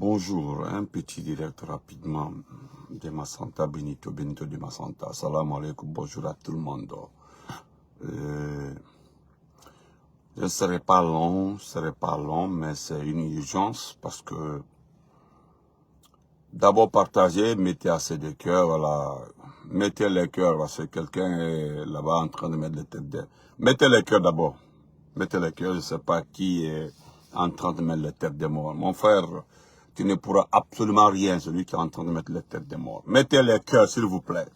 Bonjour, un petit direct rapidement de Massanta, Benito de Massanta. Salam alaikum, bonjour à tout le monde. Je ne serai pas long, mais c'est une urgence parce que d'abord partagez, mettez assez de cœur, voilà. Mettez les cœurs parce que quelqu'un est là-bas en train de mettre les têtes de... Mettez les cœurs d'abord. Mettez les cœurs, je ne sais pas qui est en train de mettre les têtes de mort. Mon frère, tu ne pourras absolument rien, celui qui est en train de mettre les têtes de mort. Mettez les cœurs, s'il vous plaît.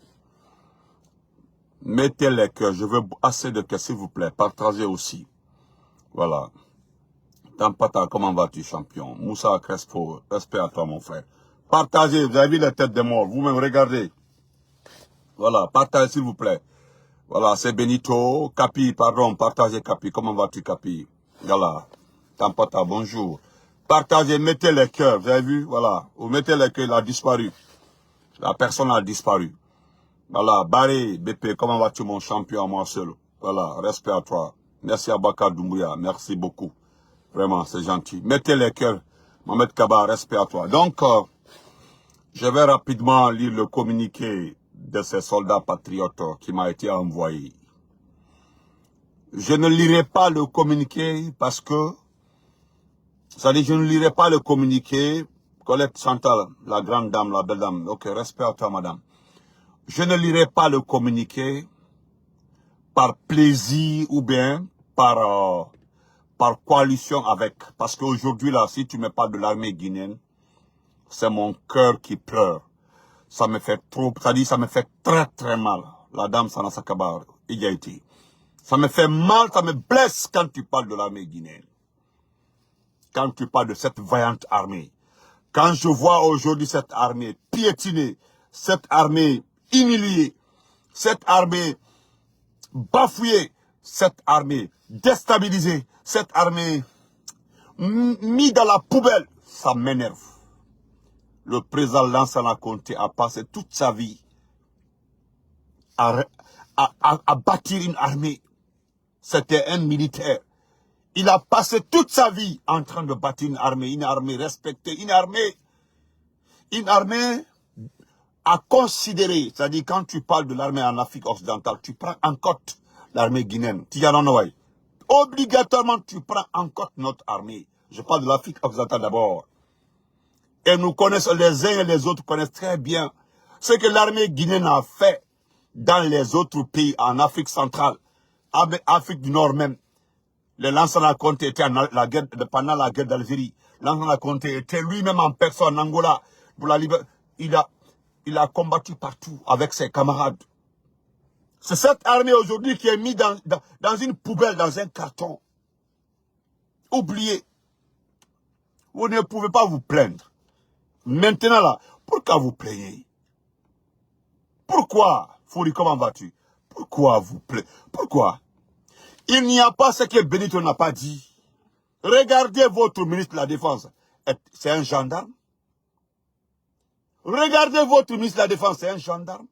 Mettez les cœurs, je veux assez de cœurs, s'il vous plaît. Partagez aussi. Voilà. Tampata, comment vas-tu, champion? Moussa Crespo, respect à toi, mon frère. Partagez, vous avez vu les têtes de mort, vous-même, regardez. Voilà, partagez, s'il vous plaît. Voilà, c'est Benito, Capi, pardon, partagez Capi. Comment vas-tu, Capi? Voilà. Tampata, bonjour. Partagez, mettez les cœurs, vous avez vu? Voilà. Vous mettez les cœurs, il a disparu. La personne a disparu. Voilà, Barry, BP, comment vas-tu, mon champion, à moi seul? Voilà, respect à toi. Merci à Bakar Doumbouya, merci beaucoup. Vraiment, c'est gentil. Mettez les cœurs. Mohamed Kaba, respect à toi. Donc, je vais rapidement lire le communiqué de ces soldats patriotes qui m'a été envoyé. Je ne lirai pas le communiqué parce que, c'est-à-dire je ne lirai pas le communiqué. Colette Chantal, la grande dame, la belle dame. Ok, respect à toi, madame. Je ne lirai pas le communiqué par plaisir ou bien par coalition avec. Parce qu'aujourd'hui, là, si tu me parles de l'armée guinéenne, c'est mon cœur qui pleure. Ça me fait trop, c'est-à-dire ça me fait très très mal. La dame Sana Sakaba, il y a été. Ça me fait mal, ça me blesse quand tu parles de l'armée guinéenne. Quand tu parles de cette vaillante armée. Quand je vois aujourd'hui cette armée piétinée, cette armée humiliée, cette armée bafouée, cette armée déstabilisée, cette armée mise dans la poubelle, ça m'énerve. Le président Lansana Conté a passé toute sa vie à bâtir une armée. C'était un militaire. Il a passé toute sa vie en train de bâtir une armée respectée, une armée à considérer. C'est-à-dire quand tu parles de l'armée en Afrique occidentale, tu prends en compte l'armée guinéenne. Obligatoirement, tu prends en compte notre armée. Je parle de l'Afrique occidentale d'abord. Et nous connaissons, les uns et les autres connaissent très bien ce que l'armée guinéenne a fait dans les autres pays, en Afrique centrale, en Afrique du Nord même. Le Lansana Conté était pendant la guerre d'Algérie. Lansana Conté était lui-même en personne en Angola. Pour la liberté. Il a combattu partout avec ses camarades. C'est cette armée aujourd'hui qui est mise dans une poubelle, dans un carton. Oubliez. Vous ne pouvez pas vous plaindre. Maintenant là, pourquoi vous plaignez? Pourquoi? Fouri, comment vas-tu? Pourquoi vous plaignez? Pourquoi? Il n'y a pas ce que Benito n'a pas dit. Regardez votre ministre de la Défense. C'est un gendarme. Regardez votre ministre de la Défense, c'est un gendarme.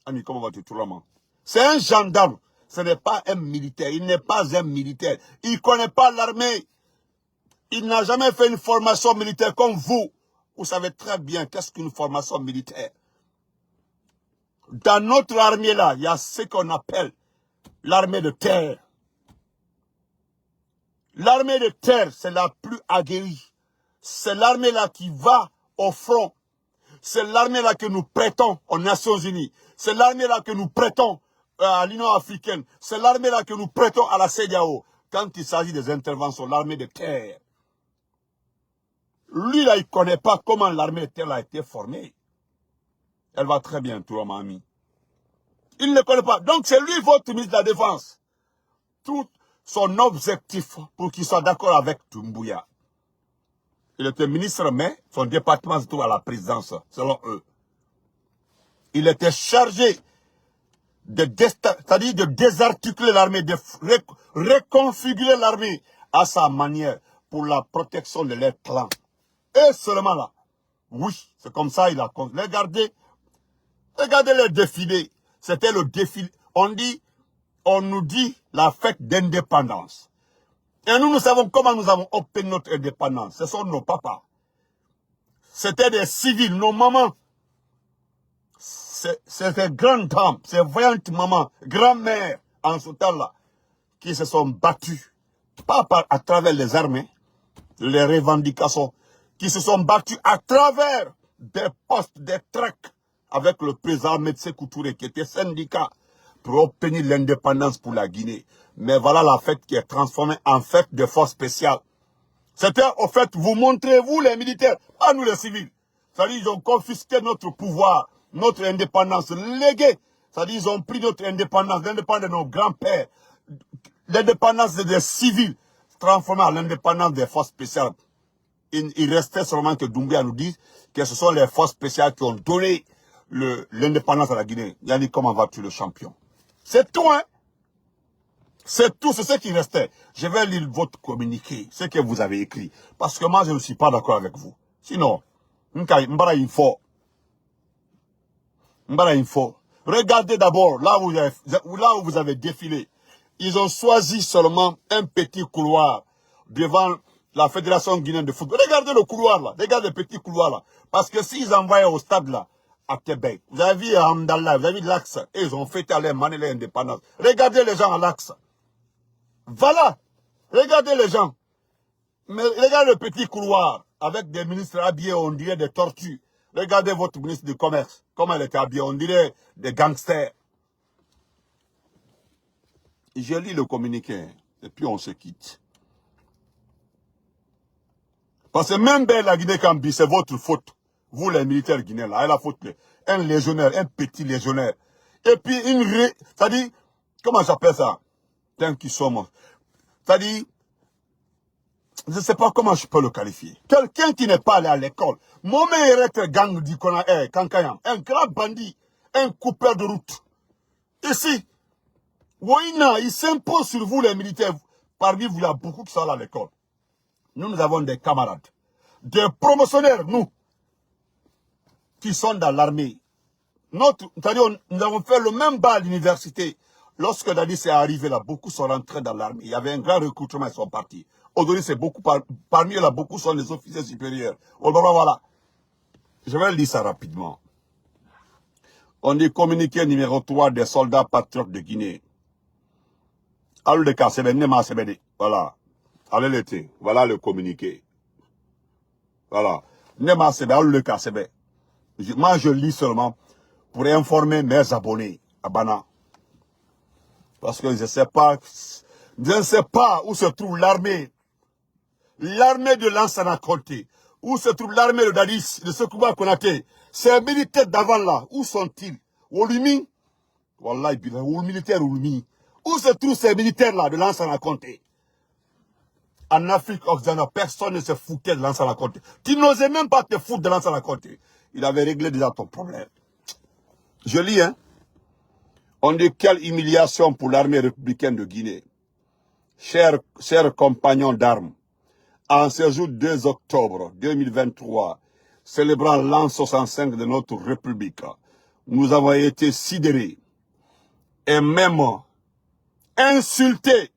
Ami, comment vas-tu, tout le monde? C'est un gendarme. Ce n'est pas un militaire. Il n'est pas un militaire. Il ne connaît pas l'armée. Il n'a jamais fait une formation militaire comme vous. Vous savez très bien qu'est-ce qu'une formation militaire. Dans notre armée là, il y a ce qu'on appelle l'armée de terre. L'armée de terre, c'est la plus aguerrie. C'est l'armée là qui va au front. C'est l'armée là que nous prêtons aux Nations Unies. C'est l'armée là que nous prêtons à l'Union africaine. C'est l'armée là que nous prêtons à la CEDEAO. Quand il s'agit des interventions, l'armée de terre. Lui là, il ne connaît pas comment l'armée de terre a été formée. Elle va très bien, tout le monde, ami. Il ne connaît pas. Donc c'est lui votre ministre de la Défense. Tout son objectif pour qu'il soit d'accord avec Doumbouya. Il était ministre, mais son département se trouve à la présidence, selon eux. Il était chargé c'est-à-dire de désarticuler l'armée, de reconfigurer l'armée à sa manière pour la protection de leurs clans. Et seulement là, oui, c'est comme ça il a... Regardez les défilés. C'était le défilé. On nous dit la fête d'indépendance. Et nous savons comment nous avons obtenu notre indépendance. Ce sont nos papas. C'était des civils, nos mamans. C'était grandes dames, ces voyantes mamans, grand-mères, en ce temps-là, qui se sont battues, pas à travers les armées, les revendications, qui se sont battues à travers des postes, des tracts, avec le président Ahmed Sékou Touré, qui était syndicat, pour obtenir l'indépendance pour la Guinée. Mais voilà la fête qui est transformée en fête de force spéciale. C'était, au fait, vous montrez, vous les militaires, pas nous les civils. C'est-à-dire, ils ont confisqué notre pouvoir, notre indépendance léguée. C'est-à-dire, ils ont pris notre indépendance, l'indépendance de nos grands-pères, l'indépendance des civils, transformée en l'indépendance des forces spéciales. Il restait seulement que Doumbia nous dise que ce sont les forces spéciales qui ont donné l'indépendance à la Guinée. Yannick, comment vas-tu, le champion? C'est tout, hein? C'est tout, c'est ce qui restait. Je vais lire votre communiqué, ce que vous avez écrit. Parce que moi, je ne suis pas d'accord avec vous. Sinon, Mbara Info. Regardez d'abord, là où vous avez défilé. Ils ont choisi seulement un petit couloir devant la Fédération guinéenne de football. Regardez le couloir là, regardez le petit couloir là. Parce que s'ils envoyaient au stade là, à Québec, vous avez vu à Amdallah, vous avez vu l'Axe, et ils ont fêté à leur Manélé indépendance. Regardez les gens à l'Axe. Voilà, regardez les gens. Mais regardez le petit couloir avec des ministres habillés, on dirait des tortues. Regardez votre ministre du Commerce, comment elle était habillée, on dirait des gangsters. Je lis le communiqué, et puis on se quitte. Parce que même la Guinée-Cambie, c'est votre faute. Vous, les militaires guinéens, là, elle a faute. Un légionnaire, un petit légionnaire. Et puis, c'est-à-dire, comment j'appelle ça? Tant qu'ils sont, c'est-à-dire, je ne sais pas comment je peux le qualifier. Quelqu'un qui n'est pas allé à l'école. Momé Erette gang du Kankayam, un grand bandit, un coupeur de route. Ici, Woina, il s'impose sur vous les militaires. Parmi vous, il y a beaucoup qui sont allés à l'école. Nous avons des camarades, des promotionnaires, nous, qui sont dans l'armée. C'est-à-dire, nous avons fait le même bas à l'université. Lorsque Dadis est arrivé là, beaucoup sont rentrés dans l'armée. Il y avait un grand recrutement, ils sont partis. Aujourd'hui, c'est beaucoup, parmi eux là, beaucoup sont les officiers supérieurs. Voilà. Je vais lire ça rapidement. On dit communiqué numéro 3 des soldats patriotes de Guinée. Voilà. Allez l'été. Voilà le communiqué. Voilà. Moi, je lis seulement pour informer mes abonnés à Bana. Parce que je ne sais pas où se trouve l'armée. L'armée de Lansana Conté. Où se trouve l'armée de Dadis, de Sekouba Konaté. Ces militaires d'avant là, où sont-ils? Olumi? Wallah, où militaire Olumi? Où se trouvent ces militaires là de Lansana Conté? En Afrique occidentale, personne ne se foutait de Lansana Conté. Tu n'osais même pas te foutre de Lansana Conté. Il avait réglé déjà ton problème. Je lis, hein. On dit quelle humiliation pour l'armée républicaine de Guinée. Chers compagnons d'armes, en ce jour 2 octobre 2023, célébrant l'an 65 de notre République, nous avons été sidérés et même insultés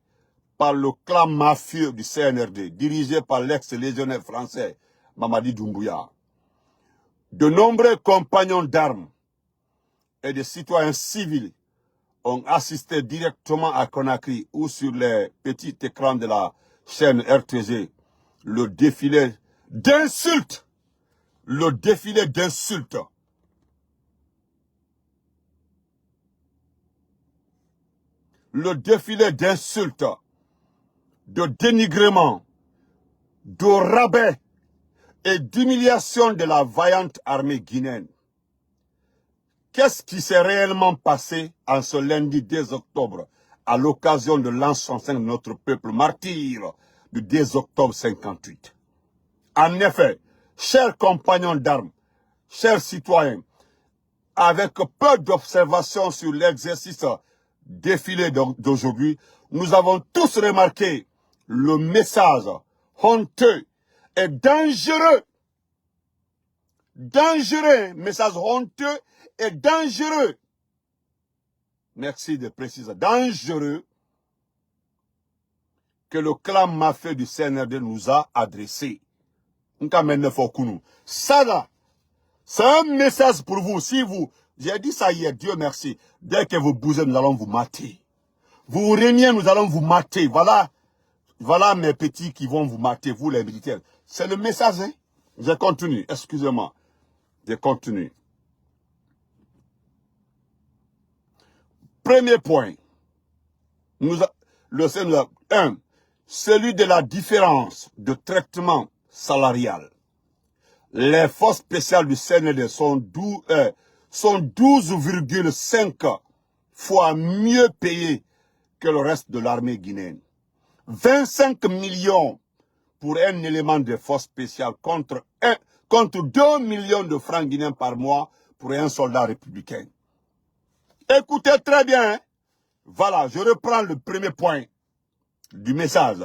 par le clan mafieux du CNRD, dirigé par l'ex-légionnaire français Mamadi Doumbouya. De nombreux compagnons d'armes et des citoyens civils ont assisté directement à Conakry ou sur les petits écrans de la chaîne RTG le défilé d'insultes. Le défilé d'insultes. Le défilé d'insultes, de dénigrement, de rabais et d'humiliation de la vaillante armée guinéenne. Qu'est-ce qui s'est réellement passé en ce lundi 2 octobre à l'occasion de l'an 65 de notre peuple martyr du 2 octobre 58? En effet, chers compagnons d'armes, chers citoyens, avec peu d'observations sur l'exercice défilé d'aujourd'hui, nous avons tous remarqué le message honteux et dangereux. Message honteux et dangereux. Merci de préciser. Dangereux que le clan mafieux du CNRD nous a adressé. Ça là, c'est un message pour vous. Si vous, j'ai dit ça hier, Dieu merci. Dès que vous bougez, nous allons vous mater. Vous régnez, nous allons vous mater. Voilà, voilà mes petits qui vont vous mater, vous les militaires. C'est le message, hein. Je continue, excusez-moi. Je continue. Premier point. Celui de la différence de traitement salarial. Les forces spéciales du CND sont 12,5 fois mieux payées que le reste de l'armée guinéenne. 25 millions pour un élément de force spéciale contre 2 millions de francs guinéens par mois pour un soldat républicain. Écoutez très bien. Hein? Voilà, je reprends le premier point du message.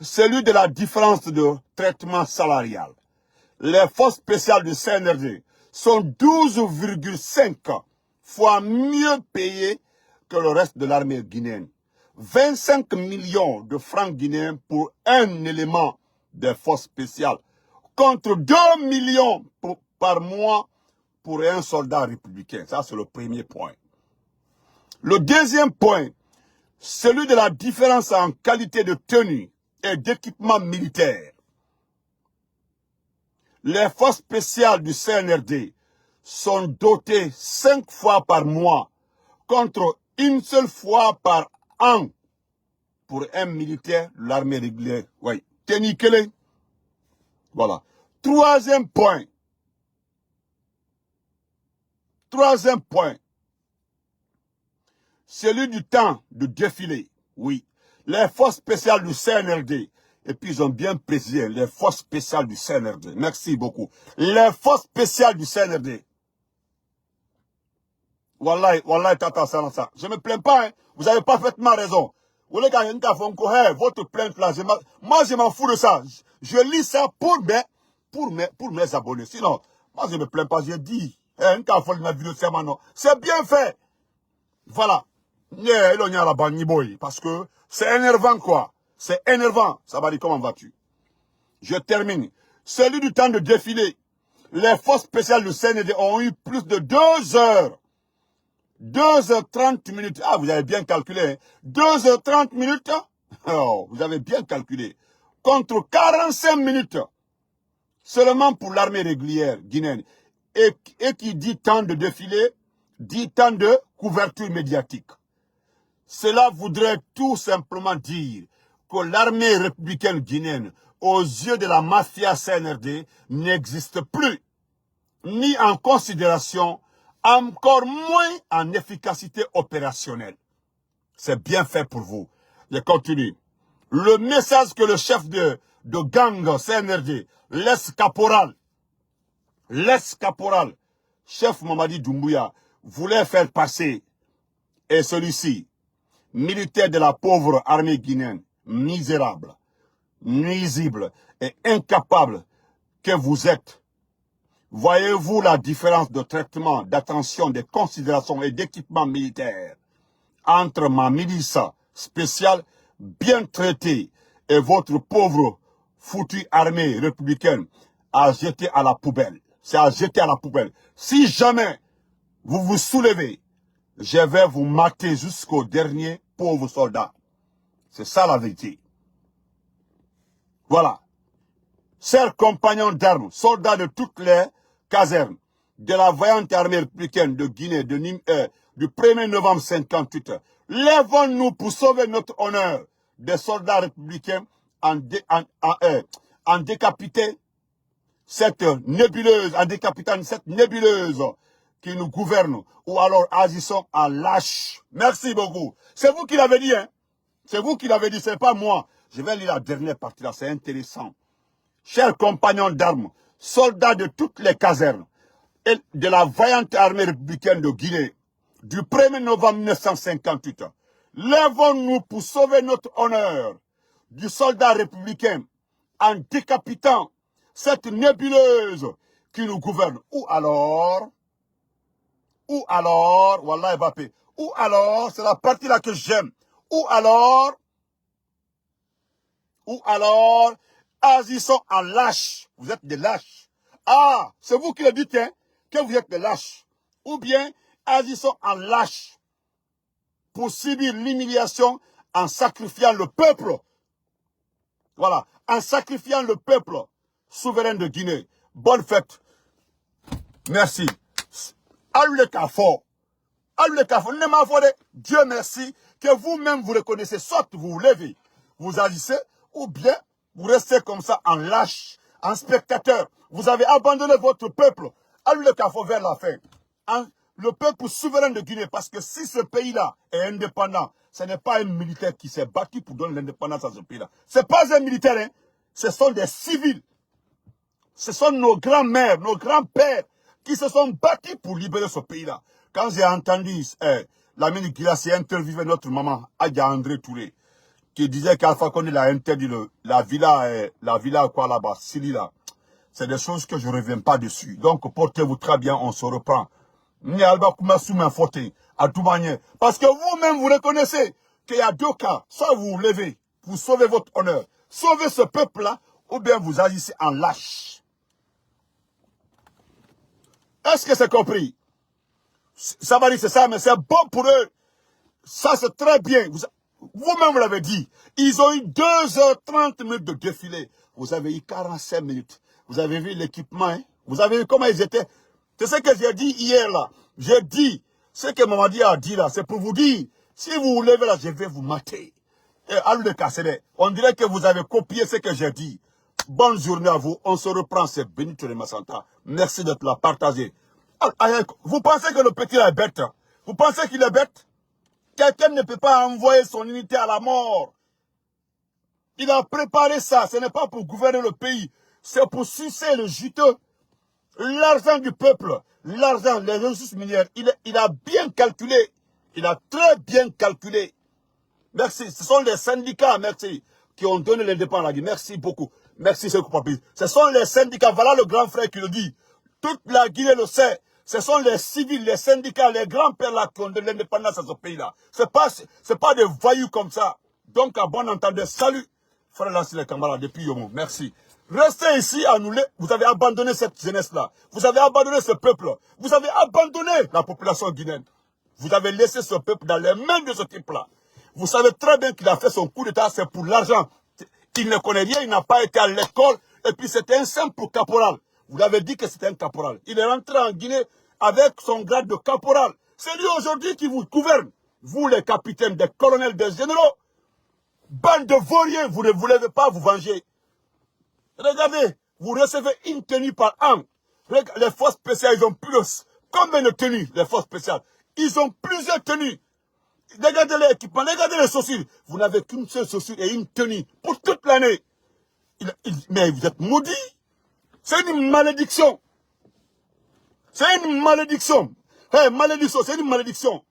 Celui de la différence de traitement salarial. Les forces spéciales du CNRD sont 12,5 fois mieux payées que le reste de l'armée guinéenne. 25 millions de francs guinéens pour un élément des forces spéciales contre 2 millions par mois pour un soldat républicain. Ça, c'est le premier point. Le deuxième point, celui de la différence en qualité de tenue et d'équipement militaire. Les forces spéciales du CNRD sont dotées 5 fois par mois contre une seule fois par an pour un militaire de l'armée régulière. Oui, Tenikele. Voilà. Troisième point. Celui du temps de défilé. Oui. Les forces spéciales du CNRD. Et puis ils ont bien précisé les forces spéciales du CNRD. Merci beaucoup. Les forces spéciales du CNRD. Wallahi, tata, ça. Je ne me plains pas, hein. Vous avez parfaitement raison. Votre plainte là, moi je m'en fous de ça. Je lis ça pour mes abonnés. Sinon, moi je ne me plains pas, j'ai dit. C'est bien fait. Voilà. Parce que c'est énervant quoi. C'est énervant. Ça va dire comment vas-tu? Je termine. Celui du temps de défilé. Les forces spéciales du CND ont eu plus de 2 heures. 2h30 minutes. Ah, vous avez bien calculé. Hein? 2h30 minutes. Oh, vous avez bien calculé. Contre 45 minutes. Seulement pour l'armée régulière guinéenne. Et qui dit temps de défilé, dit temps de couverture médiatique. Cela voudrait tout simplement dire que l'armée républicaine guinéenne, aux yeux de la mafia CNRD, n'existe plus. Ni en considération, encore moins en efficacité opérationnelle. C'est bien fait pour vous. Je continue. Le message que le chef de gang CNRD, l'ex-caporal, chef Mamadi Doumbouya, voulait faire passer, et celui-ci, militaire de la pauvre armée guinéenne, misérable, nuisible et incapable que vous êtes, voyez-vous la différence de traitement, d'attention, de considération et d'équipement militaire entre ma milice spéciale bien traitée et votre pauvre foutue armée républicaine à jeter à la poubelle? C'est à jeter à la poubelle. Si jamais vous vous soulevez, je vais vous mater jusqu'au dernier pauvre soldat. C'est ça la vérité. Voilà. Chers compagnons d'armes, soldats de toutes les casernes, de la vaillante armée républicaine de Guinée du 1er novembre 58, lèvons-nous pour sauver notre honneur des soldats républicains en décapitant cette nébuleuse qui nous gouverne, ou alors agissons en lâche. Merci beaucoup. C'est vous qui l'avez dit, hein. C'est vous qui l'avez dit, c'est pas moi. Je vais lire la dernière partie là, c'est intéressant. Chers compagnons d'armes, soldats de toutes les casernes et de la vaillante armée républicaine de Guinée, du 1er novembre 1958, lèvons-nous pour sauver notre honneur du soldat républicain en décapitant cette nébuleuse qui nous gouverne. Ou alors, Wallah Mbappé, ou alors, c'est la partie là que j'aime, ou alors, Agissons en lâche. Vous êtes des lâches. Ah, c'est vous qui le dites, hein, que vous êtes des lâches. Ou bien, agissons en lâche pour subir l'humiliation en sacrifiant le peuple. Voilà, en sacrifiant le peuple souverain de Guinée. Bonne fête. Merci. Alule Kafo. Alule Kafo. Dieu merci que vous-même vous reconnaissez. Soit vous vous levez, vous agissez, ou bien vous restez comme ça en lâche, en spectateur. Vous avez abandonné votre peuple. Alule Kafo vers la fin. Le peuple souverain de Guinée, parce que si ce pays-là est indépendant, ce n'est pas un militaire qui s'est battu pour donner l'indépendance à ce pays-là. Ce n'est pas un militaire, hein. Ce sont des civils. Ce sont nos grands-mères, nos grands-pères qui se sont battus pour libérer ce pays-là. Quand j'ai entendu Lamine Guirassy interviewer notre maman, Adja André Touré, qui disait qu'Alpha Condé l'a interdit la villa quoi là-bas, Sili là. C'est des choses que je ne reviens pas dessus. Donc portez-vous très bien, on se reprend. Parce que vous-même, vous reconnaissez qu'il y a deux cas. Soit vous vous levez, vous sauvez votre honneur, sauvez ce peuple-là, ou bien vous agissez en lâche. Est-ce que c'est compris? Ça va dire c'est ça, mais c'est bon pour eux. Ça, c'est très bien. Vous-même, vous l'avez dit. Ils ont eu 2h30 minutes de défilé. Vous avez eu 45 minutes. Vous avez vu l'équipement, hein? Vous avez vu comment ils étaient. C'est ce que j'ai dit hier là. J'ai dit, ce que Mamadi a dit là, c'est pour vous dire, si vous vous levez là, je vais vous mater. Et Alou Kassele, on dirait que vous avez copié ce que j'ai dit. Bonne journée à vous. On se reprend, c'est Benito de Massanta. Merci d'être là, partagez. Vous pensez que le petit là est bête? Vous pensez qu'il est bête? Quelqu'un ne peut pas envoyer son unité à la mort. Il a préparé ça. Ce n'est pas pour gouverner le pays. C'est pour sucer le juteux. L'argent du peuple, l'argent, les ressources minières, il a bien calculé. Il a très bien calculé. Merci. Ce sont les syndicats, merci, qui ont donné l'indépendance. Merci beaucoup. Merci, c'est Papi. Ce sont les syndicats. Voilà le grand frère qui le dit. Toute la Guinée le sait. Ce sont les civils, les syndicats, les grands-pères là qui ont donné l'indépendance à ce pays-là. C'est pas des voyous comme ça. Donc, à bon entendeur, salut, frère Lanssi les camarades, depuis Yomo. Merci. Restez ici à nous. Vous avez abandonné cette jeunesse-là. Vous avez abandonné ce peuple. Vous avez abandonné la population guinéenne. Vous avez laissé ce peuple dans les mains de ce type-là. Vous savez très bien qu'il a fait son coup d'État, c'est pour l'argent. Il ne connaît rien, il n'a pas été à l'école. Et puis c'était un simple caporal. Vous l'avez dit que c'était un caporal. Il est rentré en Guinée avec son grade de caporal. C'est lui aujourd'hui qui vous gouverne. Vous les capitaines, des colonels, des généraux. Bande de vauriens, vous ne voulez pas vous venger. Regardez, vous recevez une tenue par an. Les forces spéciales, ils ont plus. Combien de tenues, les forces spéciales? Ils ont plusieurs tenues. Regardez l'équipement, regardez les chaussures. Vous n'avez qu'une seule chaussure et une tenue pour toute l'année. Mais vous êtes maudits. C'est une malédiction. C'est une malédiction. Hey, malédiction, c'est une malédiction.